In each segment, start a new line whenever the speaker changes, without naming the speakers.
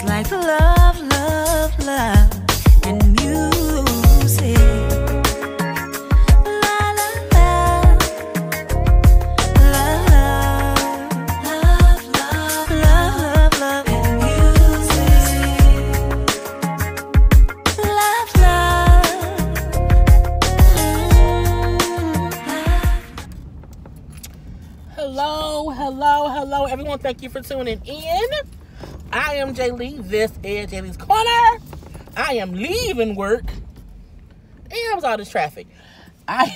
like love, love, love and music. La la la, love, love, love, love, love and music. Love,
love. Hello, everyone. Thank you for tuning in. I am Jay Lee. This is Jay Lee's Corner. I am leaving work. Damn, was all this traffic. I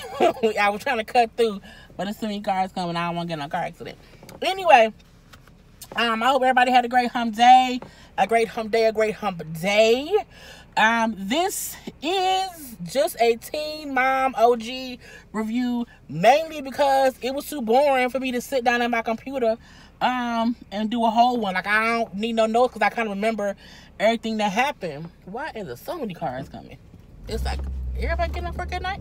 was trying to cut through, but there's so many cars coming. I don't want to get in a car accident. Anyway, I hope everybody had a great hump day. A great hump day. This is just a Teen Mom OG review, mainly because it was too boring for me to sit down at my computer and do a whole one. Like, I don't need no notes because I kind of remember everything that happened. Why is there so many cars coming? It's like, everybody getting up for a good night?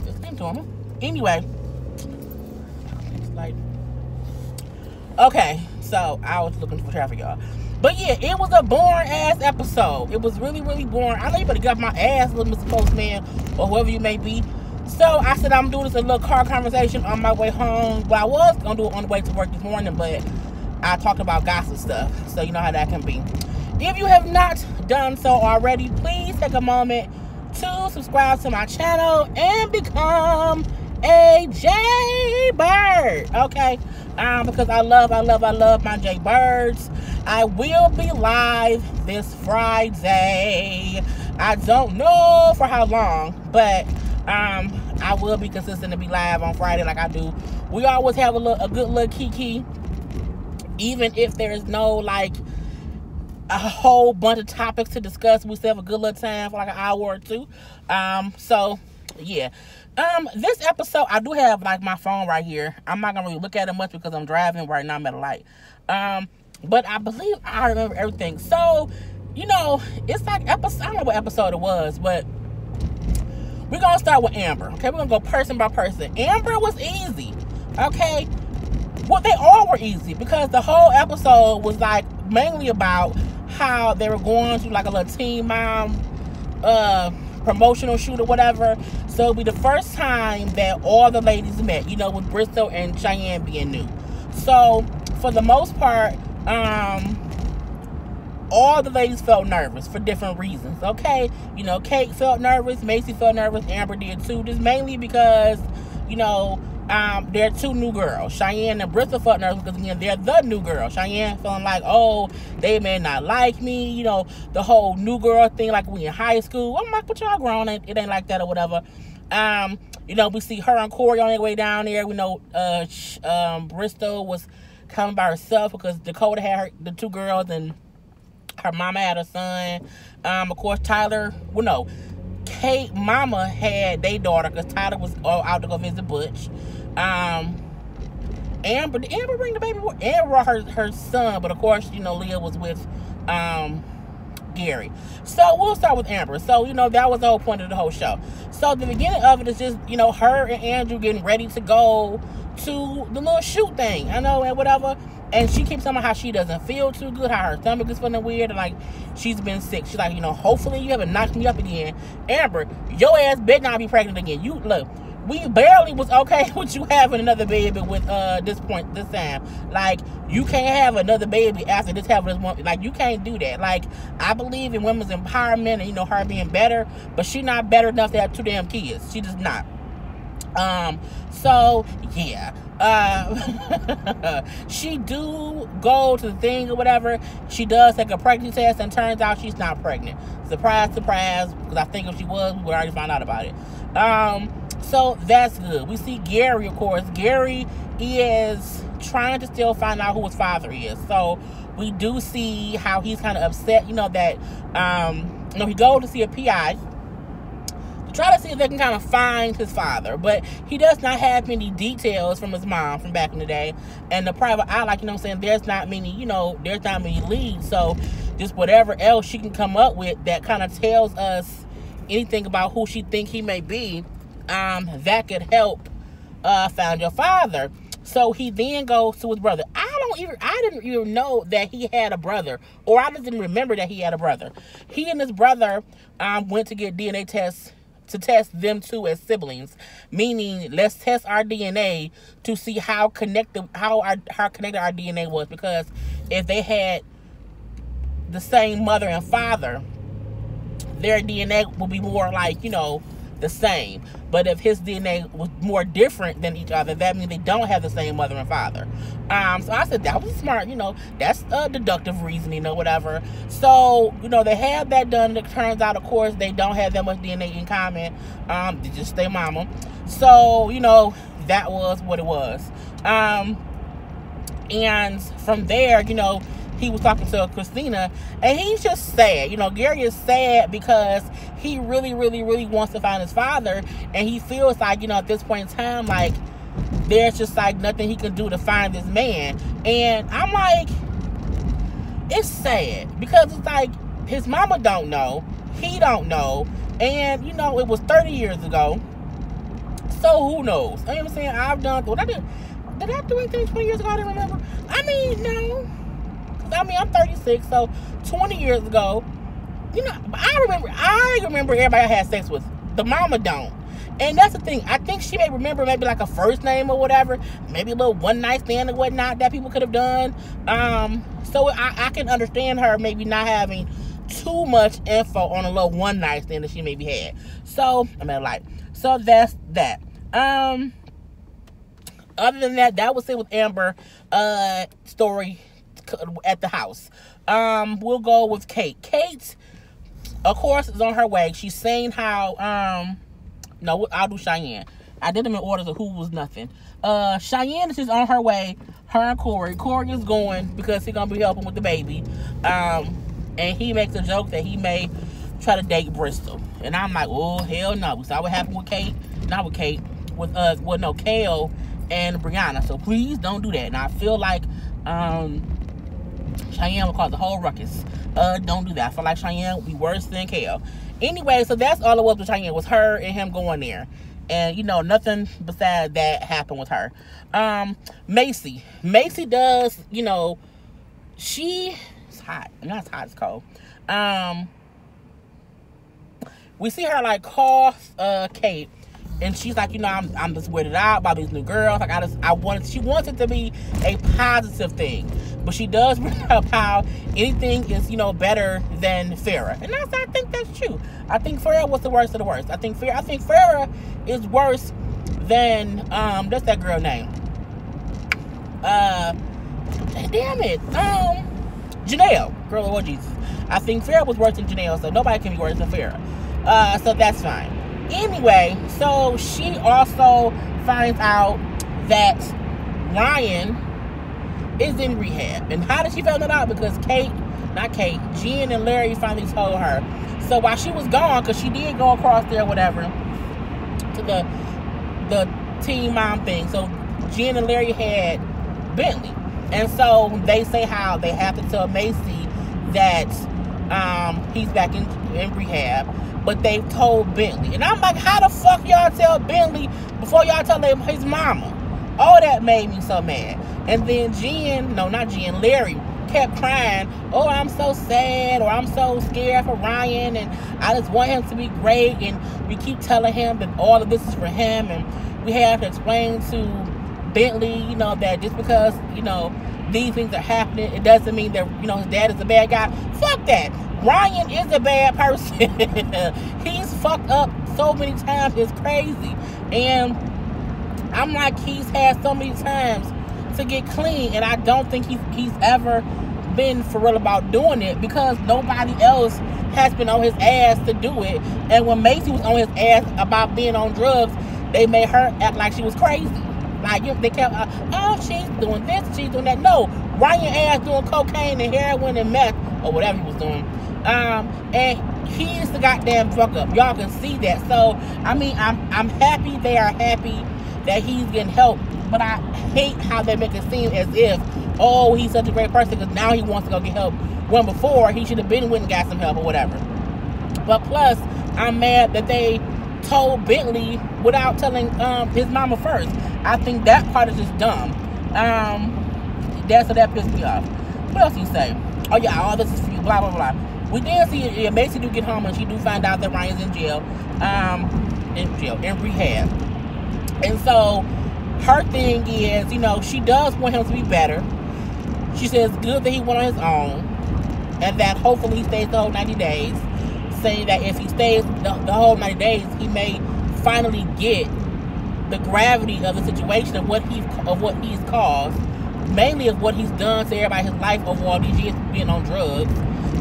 Just seems normal. Anyway, it's like, okay, so I was looking for traffic, y'all. But yeah, it was a boring ass episode. It was really, really boring. I know you better get off my ass, little Mr. Postman, or whoever you may be. So I said I'm doing this a little car conversation on my way home. Well, I was gonna do it on the way to work this morning, but I talked about gossip stuff, so you know how that can be. If you have not done so already, please take a moment to subscribe to my channel and become a J Bird, okay? Because I love my J Birds. I will be live this Friday. I don't know for how long, but I will be consistent to be live on Friday like I do. We always have a good little kiki, even if there's no like a whole bunch of topics to discuss. We still have a good little time for like an hour or two. So yeah. This episode, I do have like my phone right here. I'm not gonna really look at it much because I'm driving right now. I'm at a light. But I believe I remember everything. So, you know, it's like episode, I don't know what episode it was, but we're gonna start with Amber. Okay, we're gonna go person by person. Amber was easy. Okay. Well, they all were easy because the whole episode was like mainly about how they were going to like a little Teen Mom promotional shoot or whatever. So it'll be the first time that all the ladies met, you know, with Bristol and Cheyenne being new. So for the most part, all the ladies felt nervous for different reasons, okay? You know, Kate felt nervous, Macy felt nervous, Amber did too. Just mainly because, you know, they're two new girls. Cheyenne and Bristol felt nervous because, again, they're the new girl. Cheyenne feeling like, oh, they may not like me. You know, the whole new girl thing, like we in high school. I'm like, but y'all grown. It ain't like that or whatever. You know, we see her and Corey on their way down there. We know Bristol was coming by herself because Dakota had the two girls and her mama had her son. Of course, Tyler, well, no, Kate mama had their daughter because Tyler was out to go visit Butch. Amber, did Amber bring the baby? Amber brought her son, but of course, you know, Leah was with Gary. So we'll start with Amber. So, you know, that was the whole point of the whole show. So the beginning of it is just, you know, her and Andrew getting ready to go to the little shoot thing, I know, and whatever. And she keeps telling how she doesn't feel too good, how her stomach is feeling weird, and like she's been sick. She's like, you know, hopefully you haven't knocked me up again. Amber, your ass better not be pregnant again. You look, we barely was okay with you having another baby with this time. Like, you can't have another baby after this having this one. Like, you can't do that. Like, I believe in women's empowerment and, you know, her being better, but she not better enough to have two damn kids. She does not. So yeah, she do go to the thing or whatever. She does take a pregnancy test and turns out she's not pregnant. Surprise, surprise, because I think if she was, we would already find out about it. So that's good. We see Gary, of course. Gary is trying to still find out who his father is. So we do see how he's kind of upset, you know, that, you know, he goes to see a PI try to see if they can kind of find his father, but he does not have many details from his mom from back in the day. And the private eye, like, you know what I'm saying, there's not many, you know, there's not many leads. So just whatever else she can come up with that kind of tells us anything about who she think he may be, that could help find your father. So he then goes to his brother. I didn't even know that he had a brother, or I just didn't remember that he had a brother. He and his brother went to get DNA tests to test them two as siblings, meaning let's test our DNA to see how connected our DNA was, because if they had the same mother and father, their DNA will be more like, the same. But if his DNA was more different than each other, that means they don't have the same mother and father. So I said that was smart, that's deductive reasoning or whatever. So, they had that done. It turns out, of course, they don't have that much DNA in common. They just stay mama. So, that was what it was. And from there, he was talking to Christina, and he's just sad. Gary is sad because he really, really, really wants to find his father, and he feels like, at this point in time, like, there's just, like, nothing he can do to find this man. And I'm like, it's sad, because it's like, his mama don't know, he don't know, and, it was 30 years ago, so who knows? You know what I'm saying? I've done, did I do anything 20 years ago? I don't remember. No. I'm 36, so 20 years ago, I remember everybody I had sex with. The mama don't. And that's the thing. I think she may remember maybe like a first name or whatever, maybe a little one night stand or whatnot that people could have done. So I can understand her maybe not having too much info on a little one night stand that she maybe had. So, so that's that. Other than that, that was it with Amber story at the house. We'll go with Kate. Kate, of course, is on her way. She's saying how no, I'll do Cheyenne. I did them in order of who was nothing. Cheyenne is just on her way. Her and Corey. Corey is going because he's gonna be helping with the baby. And he makes a joke that he may try to date Bristol. And I'm like, oh hell no. We saw what happened with Kate. Not with Kate. With Kale and Brianna. So please don't do that. And I feel like Cheyenne will cause a whole ruckus. Don't do that. I feel like Cheyenne will be worse than Kale. Anyway, so that's all it was with Cheyenne. It was her and him going there. And, nothing besides that happened with her. Macy. Macy does, she... It's hot. Not as hot, it's cold. We see her, like, call Kate. And she's like, I'm just weirded out by these new girls. Like, she wants it to be a positive thing. But she does bring up how anything is, better than Farrah. And I think that's true. I think Farrah was the worst of the worst. I think Farrah is worse than, what's that girl name? Damn it. Janelle. Girl, Lord Jesus. I think Farrah was worse than Janelle, so nobody can be worse than Farrah. So that's fine. Anyway, so she also finds out that Ryan is in rehab. And how did she find that out? Because Jen and Larry finally told her. So while she was gone, because she did go across there, whatever, to the teen mom thing. So Jen and Larry had Bentley. And so they say how they have to tell Macy that he's back in rehab. But they've told Bentley. And I'm like, how the fuck y'all tell Bentley before y'all tell him his mama? All that made me so mad. And then Larry kept crying, oh, I'm so sad, or I'm so scared for Ryan, and I just want him to be great, and we keep telling him that all of this is for him, and we have to explain to Bentley, that just because, these things are happening, it doesn't mean that, his dad is a bad guy. Fuck that. Ryan is a bad person. He's fucked up so many times. It's crazy. And I'm like, he's had so many times to get clean, and I don't think he's ever been for real about doing it, because nobody else has been on his ass to do it. And when Macy was on his ass about being on drugs, they made her act like she was crazy. Like, they kept, oh, she's doing this, she's doing that. No, Ryan ass doing cocaine and heroin and meth, or whatever he was doing. And he's the goddamn fuck up. Y'all can see that. So, I'm happy they are happy that he's getting help. But I hate how they make it seem as if, oh, he's such a great person because now he wants to go get help. When before, he should have been went and got some help or whatever. But plus, I'm mad that they told Bentley without telling his mama first. I think that part is just dumb. that pissed me off. What else do you say? Oh yeah, all this is for you, blah blah blah. We did see Macy do get home, and she do find out that Ryan's in jail, in rehab. And so her thing is, you know, she does want him to be better. She says good that he went on his own, and that hopefully he stays the whole 90 days. Saying that if he stays the whole 90 days, he may finally get the gravity of the situation of what he's caused, mainly of what he's done to everybody in his life over all these years being on drugs,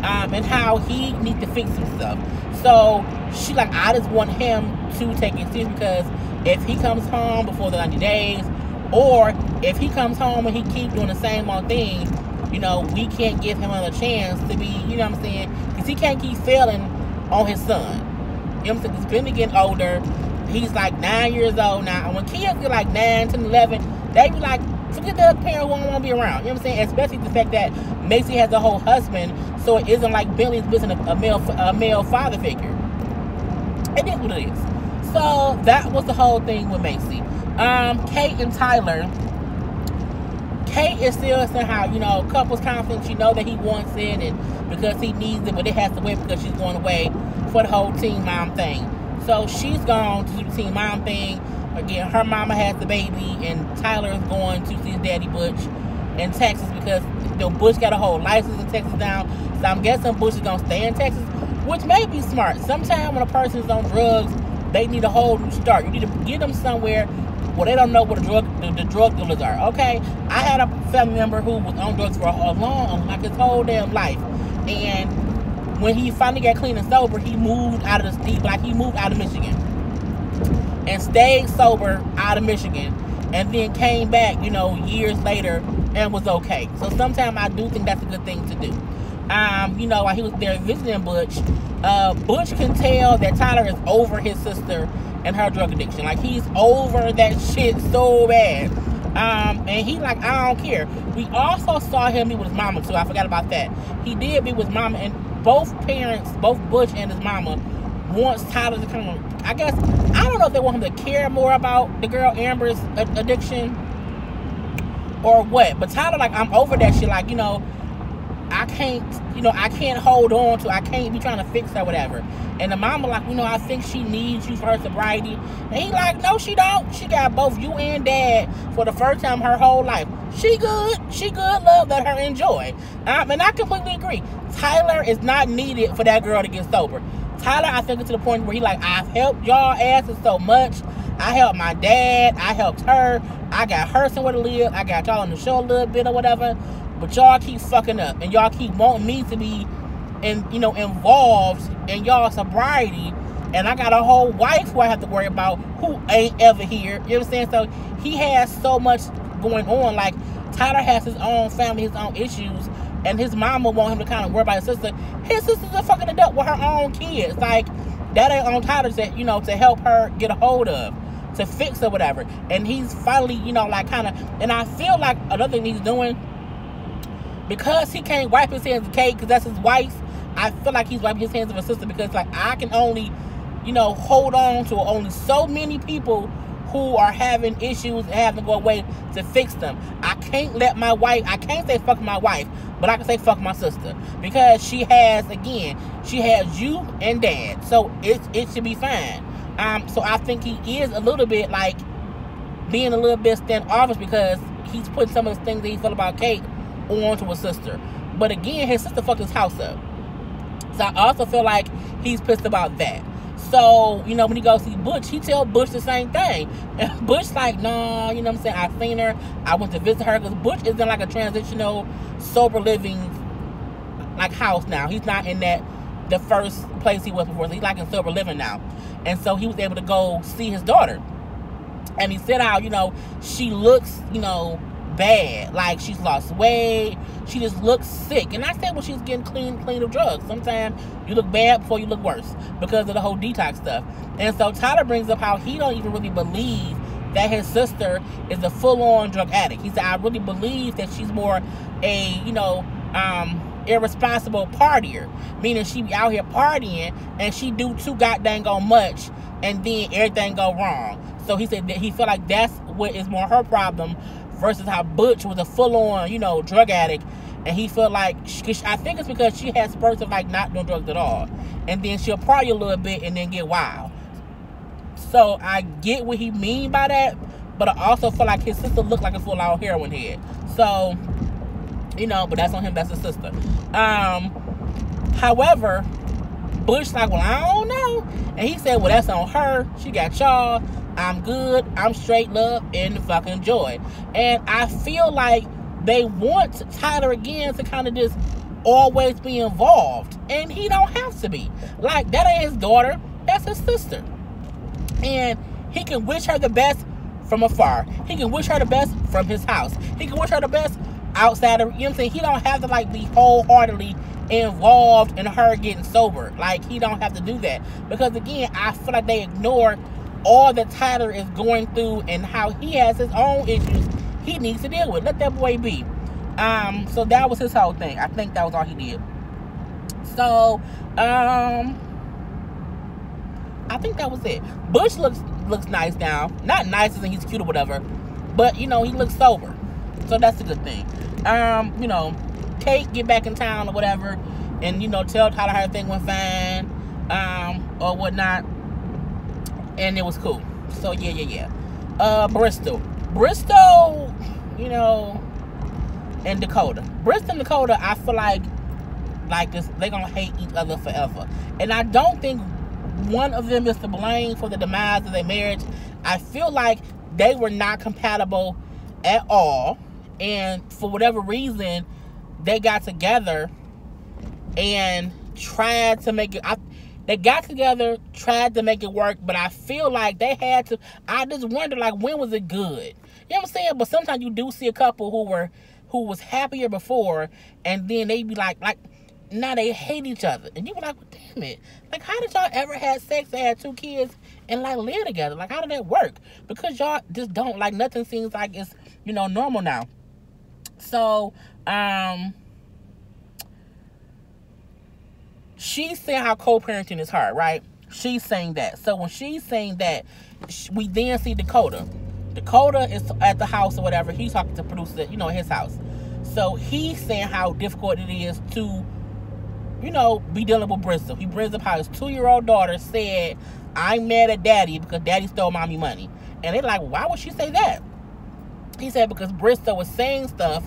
and how he needs to fix himself. So she like, I just want him to take it serious, because if he comes home before the 90 days, or if he comes home and he keeps doing the same old thing, you know, we can't give him another chance to be, you know what I'm saying? Because he can't keep failing on his son. You know what I'm saying? He's been getting older. He's like 9 years old now. And when kids get like 9, 10, 11, they be like, forget the other parent who don't want to be around. You know what I'm saying? Especially the fact that Macy has a whole husband, so it isn't like Bentley's missing a male father figure. It is what it is. So that was the whole thing with Macy. Kate and Tyler. Kate is still somehow, you know, couples confidence. She know that he wants it, and because he needs it, but it has to wait because she's going away for the whole teen mom thing. So she's gone to do the teen mom thing. Again, her mama has the baby, and Tyler is going to see his daddy Butch in Texas, because Butch got a whole license in Texas now. So I'm guessing Butch is gonna stay in Texas, which may be smart. Sometimes when a person is on drugs, they need a whole new start. You need to get them somewhere where they don't know what the drug dealers are. Okay, I had a family member who was on drugs for a long, like his whole damn life, and when he finally got clean and sober, he moved out of the state, like he moved out of Michigan and stayed sober out of Michigan, and then came back, you know, years later and was okay. So sometimes I do think that's a good thing to do. You know, while he was there visiting Butch, Butch can tell that Tyler is over his sister and her drug addiction. Like, he's over that shit so bad. And he like, I don't care. We also saw him be with his mama too. I forgot about that. He did be with his mama, and both parents, both Butch and his mama, wants Tyler to come on. I guess, I don't know if they want him to care more about the girl Amber's addiction or what. But Tyler like, I'm over that shit. Like, you know, I can't hold on to, I can't be trying to fix her, whatever. And the mama like, you know, I think she needs you for her sobriety. And he like, no, she don't. She got both you and dad for the first time her whole life. She good. Love, let her enjoy. And I completely agree. Tyler is not needed for that girl to get sober. Tyler, I think, is to the point where he like, I've helped y'all asses so much. I helped my dad. I helped her. I got her somewhere to live. I got y'all on the show a little bit or whatever. But y'all keep fucking up, and y'all keep wanting me to be, involved in y'all sobriety, and I got a whole wife who I have to worry about who ain't ever here. You know what I'm saying? So he has so much going on. Like, Tyler has his own family, his own issues, and his mama want him to kind of worry about his sister. His sister's a fucking adult with her own kids. Like, that ain't on Tyler to help her get a hold of, to fix or whatever. And he's finally, like, kind of, and I feel like another thing he's doing, because he can't wipe his hands of Kate, because that's his wife, I feel like he's wiping his hands of his sister, because, like, I can only, hold on to only so many people who are having issues and having to go away to fix them. I can't let my wife, I can't say fuck my wife, but I can say fuck my sister, because she has you and dad, so it should be fine. So I think he is a little bit, like, being a little bit standoffish, because he's putting some of the things that he felt about Kate on to his sister. But again, his sister fucked his house up. So I also feel like he's pissed about that. So, when he goes see Butch, he tell Butch the same thing. And Butch like, nah, you know what I'm saying? I seen her. I went to visit her, because Butch is in like a transitional, sober living, like, house now. He's not in the first place he was before. So he's like in sober living now. And so he was able to go see his daughter. And he said how, she looks, bad. Like, she's lost weight. She just looks sick. And I said, well, she's getting clean of drugs. Sometimes you look bad before you look worse, because of the whole detox stuff. And so Tyler brings up how he don't even really believe that his sister is a full-on drug addict. He said, I really believe that she's more a, irresponsible partier. Meaning she be out here partying, and she do too goddamn go much, and then everything go wrong. So he said that he felt like that's what is more her problem versus how Butch was a full-on, drug addict, and he felt like, I think it's because she had spurts of like not doing drugs at all, and then she'll party a little bit and then get wild. So I get what he mean by that, but I also feel like his sister looked like a full-on heroin head. So, but that's on him, that's his sister. However, Butch like, well, I don't know. And he said, well, that's on her. She got y'all. I'm good. I'm straight, love and fucking joy. And I feel like they want Tyler again to kind of just always be involved. And he don't have to be. Like, that ain't his daughter. That's his sister. And he can wish her the best from afar. He can wish her the best from his house. He can wish her the best outside of, you know what I'm saying? He don't have to like be wholeheartedly involved in her getting sober. Like, he don't have to do that. Because again, I feel like they ignore all that Tyler is going through and how he has his own issues he needs to deal with. Let that boy be. So that was his whole thing. I think that was all he did. So, I think that was it. Butch looks nice now. Not nice as in he's cute or whatever, but he looks sober. So that's a good thing. Kate get back in town or whatever, and tell Tyler how everything went fine, or whatnot, and it was cool. So yeah. Bristol, and Dakota. Bristol and Dakota, I feel like this, they gonna hate each other forever, and I don't think one of them is to blame for the demise of their marriage. I feel like they were not compatible at all, and for whatever reason, they got together and tried to make it. They got together, tried to make it work, but I feel like they had to. I just wonder, like, when was it good? You know what I'm saying? But sometimes you do see a couple who was happier before, and then they be like now they hate each other, and you be like, well, damn it, like, how did y'all ever have sex and have 2 kids and like live together? Like, how did that work? Because y'all just don't, like, nothing seems like it's normal now. So she's saying how co-parenting is hard, right? She's saying that. So when she's saying that, we then see Dakota. Dakota is at the house or whatever. He's talking to producer, his house. So he's saying how difficult it is to, be dealing with Bristol. He brings up how his 2-year-old daughter said, I'm mad at daddy because daddy stole mommy money. And they're like, why would she say that? He said because Bristol was saying stuff,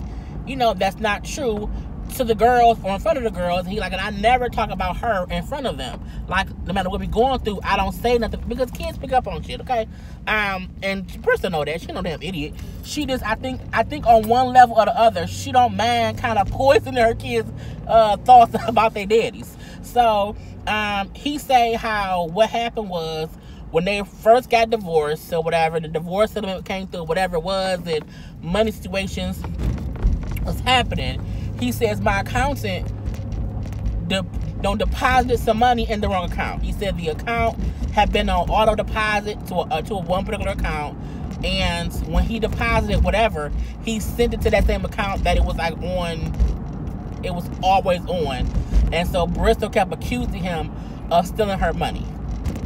that's not true to the girls or in front of the girls. And I never talk about her in front of them. Like, no matter what we're going through, I don't say nothing because kids pick up on shit, okay? And Bristol know that. She no damn idiot. She just, I think on one level or the other, she don't mind kind of poisoning her kids' thoughts about their daddies. So, he say how what happened was, when they first got divorced or whatever, the divorce settlement came through, whatever it was, and money situations was happening, he says, my accountant don't deposit some money in the wrong account. He said the account had been on auto deposit to one particular account, and when he deposited whatever, he sent it to that same account that it was like on, it was always on. And so Bristol kept accusing him of stealing her money.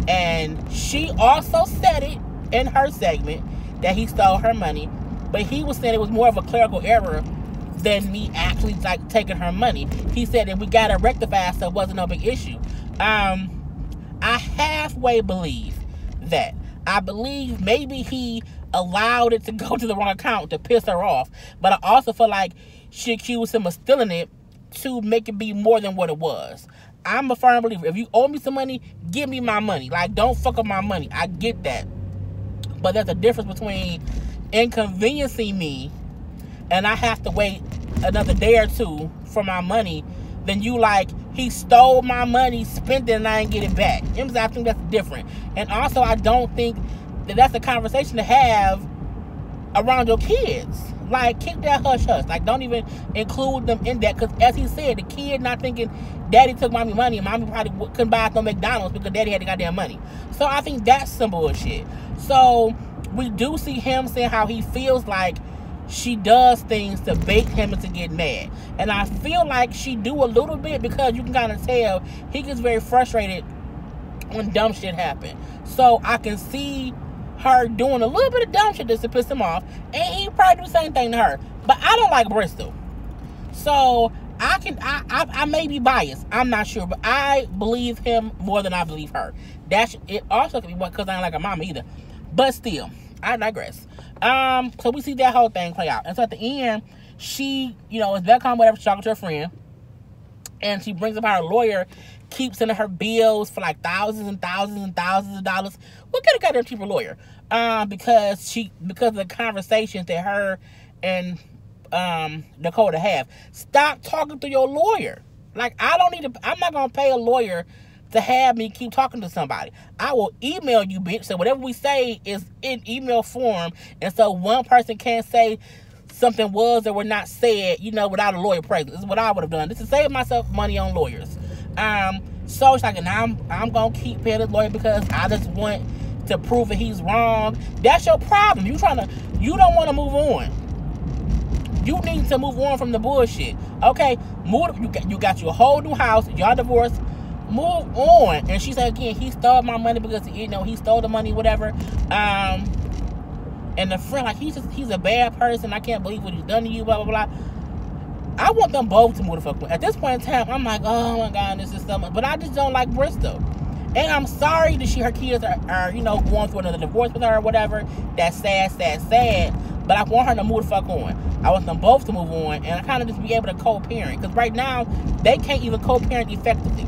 And she also said it in her segment that he stole her money, but he was saying it was more of a clerical error than me actually like taking her money. He said that we got it rectified, so it wasn't no big issue. I halfway believe that. I believe maybe he allowed it to go to the wrong account to piss her off, but I also feel like she accused him of stealing it to make it be more than what it was. I'm a firm believer. If you owe me some money, give me my money. Like, don't fuck up my money. I get that. But there's a difference between inconveniencing me and I have to wait another day or two for my money than you like, he stole my money, spent it, and I ain't get it back. You know what I'm saying? I think that's different. And also, I don't think that that's a conversation to have around your kids. Like, keep that hush-hush. Like, don't even include them in that. Because, as he said, the kid not thinking daddy took mommy money and mommy probably couldn't buy us no McDonald's because daddy had the goddamn money. So, I think that's some bullshit. So, we do see him saying how he feels like she does things to bait him into get mad. And I feel like she do a little bit because you can kind of tell he gets very frustrated when dumb shit happen. So, I can see her doing a little bit of dumb shit just to piss him off, and he would probably do the same thing to her. But I don't like Bristol. So I may be biased. I'm not sure. But I believe him more than I believe her. It also could be because I don't like her mama either. But still, I digress. So we see that whole thing play out. And so at the end, she, is back home, whatever, she's talking to her friend. And she brings up how her lawyer keeps sending her bills for like thousands and thousands and thousands of dollars. What could have got her a cheaper lawyer? Because of the conversations that her and Dakota have. Stop talking to your lawyer. Like, I'm not gonna pay a lawyer to have me keep talking to somebody. I will email you, bitch. So whatever we say is in email form, and so one person can't say something was or were not said, without a lawyer present. This is what I would have done. This is save myself money on lawyers. So it's like, and I'm gonna keep paying this lawyer because I just want to prove that he's wrong. That's your problem. You don't want to move on. You need to move on from the bullshit. Okay, you got your whole new house. Y'all divorced. Move on. And she said again, he stole my money because he stole the money, whatever. And the friend, like, he's a bad person. I can't believe what he's done to you, blah, blah, blah. I want them both to move the fuck on. At this point in time, I'm like, oh my God, this is so much. But I just don't like Bristol. And I'm sorry that her kids are going through another divorce with her or whatever. That's sad, sad, sad. But I want her to move the fuck on. I want them both to move on. And I kind of just be able to co-parent. Because right now, they can't even co-parent effectively.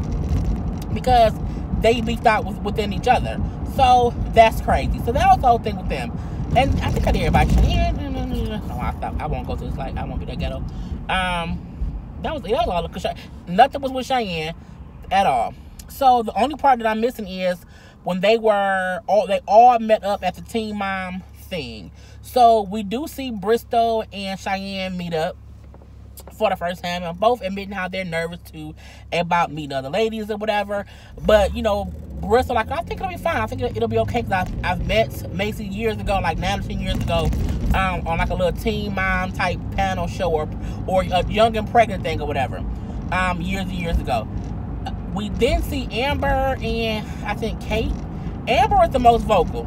Because they beefed out within each other. So, that's crazy. So, that was the whole thing with them. And I think I did everybody. No, I won't go to this. Like, I won't be that ghetto. That was all. Nothing was with Cheyenne at all. So the only part that I'm missing is when they all met up at the Teen Mom thing. So we do see Bristol and Cheyenne meet up for the first time, and both admitting how they're nervous too about meeting other ladies or whatever. But Bristol, like, I think it'll be fine. I think it'll be okay because I've met Macy years ago, like 9 or 10 years ago, on like a little Teen Mom type panel show or a Young and Pregnant thing or whatever, years and years ago. We then see Amber and I think Kate. Amber is the most vocal.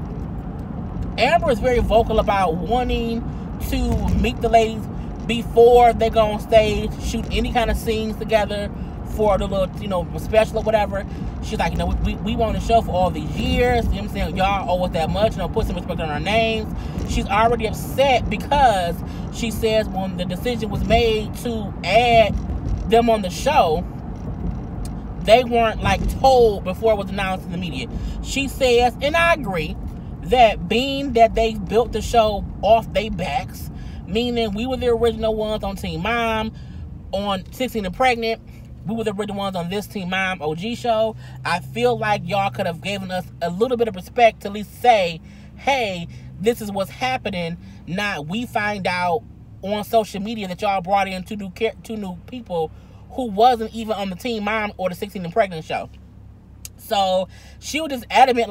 Amber is very vocal about wanting to meet the ladies before they go on stage, shoot any kind of scenes together for the little, special or whatever. She's like, we want to show for all these years. You know what I'm saying? Y'all owe us that much. Put some respect on our names. She's already upset because she says when the decision was made to add them on the show, they weren't told before it was announced in the media. She says, and I agree, that being that they built the show off their backs, meaning we were the original ones on Teen Mom, on 16 and Pregnant, we were the original ones on this Teen Mom OG show. I feel like y'all could have given us a little bit of respect to at least say, hey, this is what's happening. Not we find out on social media that y'all brought in two new people who wasn't even on the Teen Mom or the 16 and Pregnant show. So she was just adamant,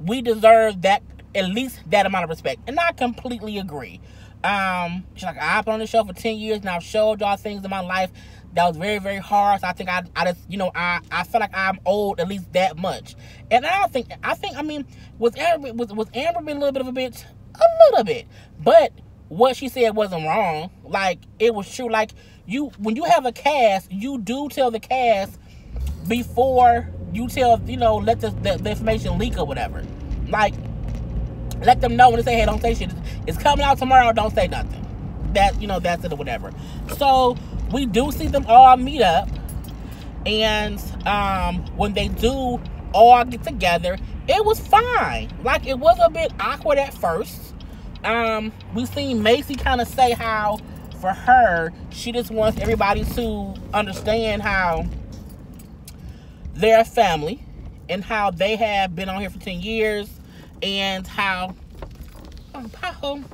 we deserve that, at least that amount of respect. And I completely agree. She's like, I've been on the show for 10 years and I've showed y'all things in my life that was very, very hard. So I think I feel like I'm owed at least that much. And was Amber being a little bit of a bitch? A little bit. But what she said wasn't wrong. Like, it was true. Like, when you have a cast, you do tell the cast before you tell, let the information leak or whatever. Like, let them know when they say, hey, don't say shit. It's coming out tomorrow, don't say nothing. That's it or whatever. So, we do see them all meet up. And when they do all get together, it was fine. Like, it was a bit awkward at first. We seen Macy kind of say how, for her, she just wants everybody to understand how they're a family and how they have been on here for 10 years and how pothole.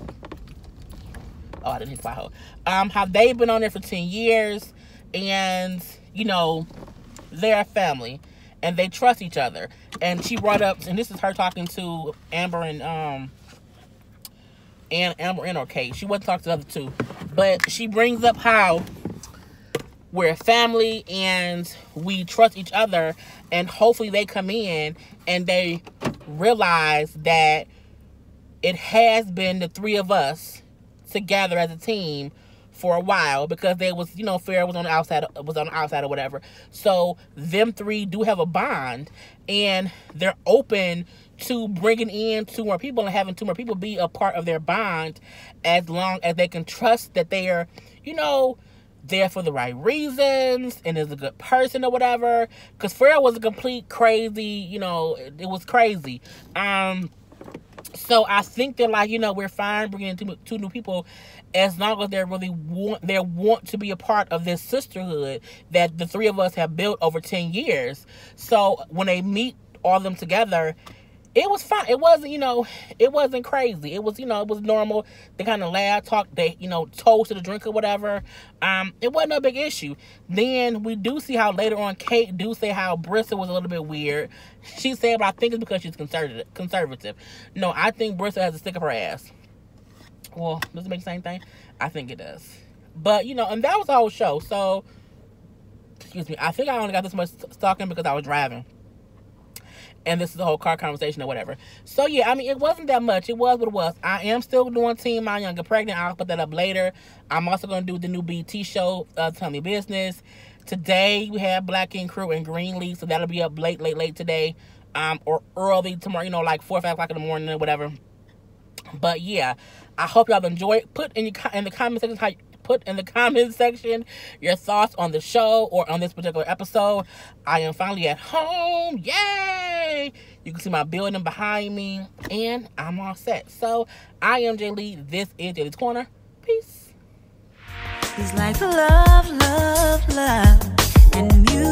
Oh, I didn't hit pothole. How they've been on there for 10 years and, they're a family and they trust each other. And she brought up, and this is her talking to Amber and Amber and or Kate. She wasn't talking to the other two. But she brings up how we're a family and we trust each other, and hopefully they come in and they realize that it has been the three of us together as a team for a while because they was, Farrah was on the outside or whatever. So them three do have a bond, and they're open to bringing in 2 more people and having 2 more people be a part of their bond, as long as they can trust that they are, there for the right reasons and is a good person or whatever. Because Farrah was a complete crazy, it was crazy. So I think they're like, we're fine bringing in 2 new people, as long as they want to be a part of this sisterhood that the 3 of us have built over 10 years. So when they meet all of them together, it was fine. It wasn't, it wasn't crazy. It was, it was normal. They kind of laughed, talked, they, toasted a drink or whatever. It wasn't a big issue. Then we do see how later on Kate do say how Bristol was a little bit weird. She said, but I think it's because she's conservative. No, I think Bristol has a stick up her ass. Well, does it make the same thing? I think it does. But, and that was the whole show. So, excuse me. I think I only got this much talking because I was driving. And this is the whole car conversation or whatever. So, yeah, I mean, it wasn't that much. It was what it was. I am still doing Teen My Young and Pregnant. I'll put that up later. I'm also going to do the new BT show, Tell Me Business. Today, we have Black King Crew and Greenleaf. So, that'll be up late today. Or early tomorrow, like 4 or 5 o'clock in the morning or whatever. But, yeah, I hope y'all enjoy it. Put in the comment section your thoughts on the show or on this particular episode. I am finally at home. Yay! You can see my building behind me, and I'm all set. So I am Jay Lee. This is Jay Lee's Corner. Peace.
He's like love, love, love, and music.